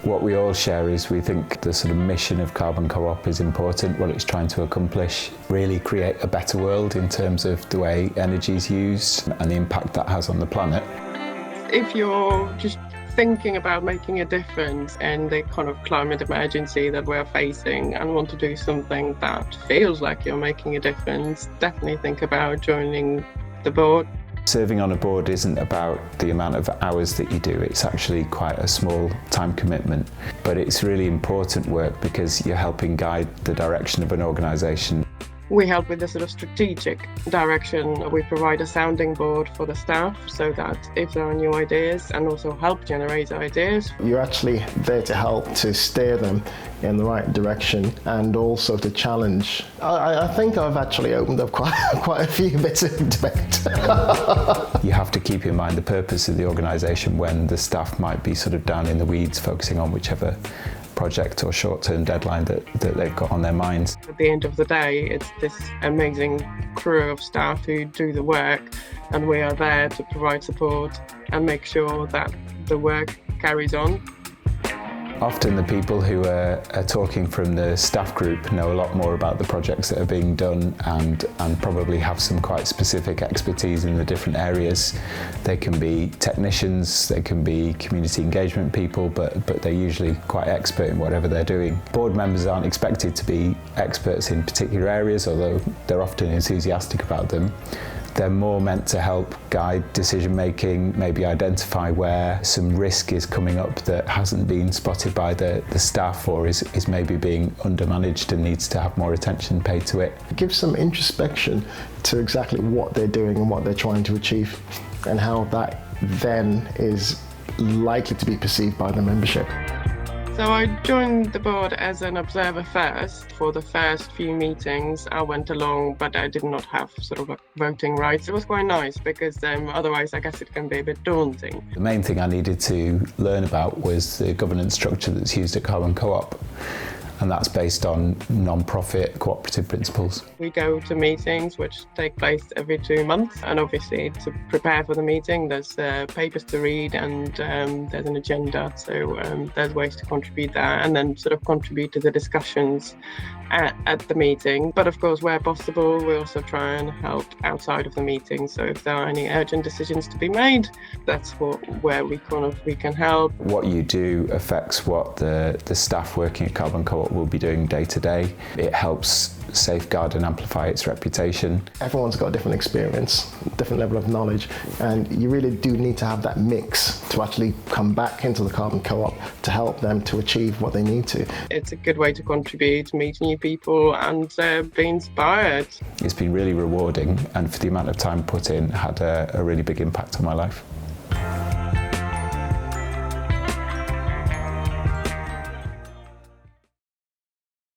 What we all share is we think the sort of mission of Carbon Co-op is important, what it's trying to accomplish, really create a better world in terms of the way energy is used and the impact that has on the planet. If you're just thinking about making a difference in the kind of climate emergency that we're facing and want to do something that feels like you're making a difference, definitely think about joining the board. Serving on a board isn't about the amount of hours that you do, it's actually quite a small time commitment, but it's really important work because you're helping guide the direction of an organisation. We help with the sort of strategic direction. We provide a sounding board for the staff so that if there are new ideas and also help generate ideas. You're actually there to help to steer them in the right direction and also to challenge. I think I've actually opened up quite a few bits of debate. You have to keep in mind the purpose of the organisation when the staff might be sort of down in the weeds focusing on whichever project or short-term deadline that they've got on their minds. At the end of the day, it's this amazing crew of staff who do the work, and we are there to provide support and make sure that the work carries on. Often the people who are talking from the staff group know a lot more about the projects that are being done and probably have some quite specific expertise in the different areas. They can be technicians, they can be community engagement people, but they're usually quite expert in whatever they're doing. Board members aren't expected to be experts in particular areas, although they're often enthusiastic about them. They're more meant to help guide decision making, maybe identify where some risk is coming up that hasn't been spotted by the staff or is maybe being undermanaged and needs to have more attention paid to it. Give some introspection to exactly what they're doing and what they're trying to achieve and how that then is likely to be perceived by the membership. So I joined the board as an observer first. For the first few meetings I went along, but I did not have sort of voting rights. It was quite nice because otherwise I guess it can be a bit daunting. The main thing I needed to learn about was the governance structure that's used at Carbon Co-op, and that's based on non-profit cooperative principles. We go to meetings which take place every 2 months, and obviously to prepare for the meeting there's papers to read and there's an agenda, so there's ways to contribute there and then sort of contribute to the discussions at the meeting. But of course, where possible, we also try and help outside of the meeting. So if there are any urgent decisions to be made, that's where we can help. What you do affects what the staff working at Carbon Co-op will be doing day to day. It helps safeguard and amplify its reputation. Everyone's got a different experience, different level of knowledge, and you really do need to have that mix to actually come back into the Carbon Co-op to help them to achieve what they need to. It's a good way to contribute, meet new people and be inspired. It's been really rewarding, and for the amount of time put in, had a really big impact on my life.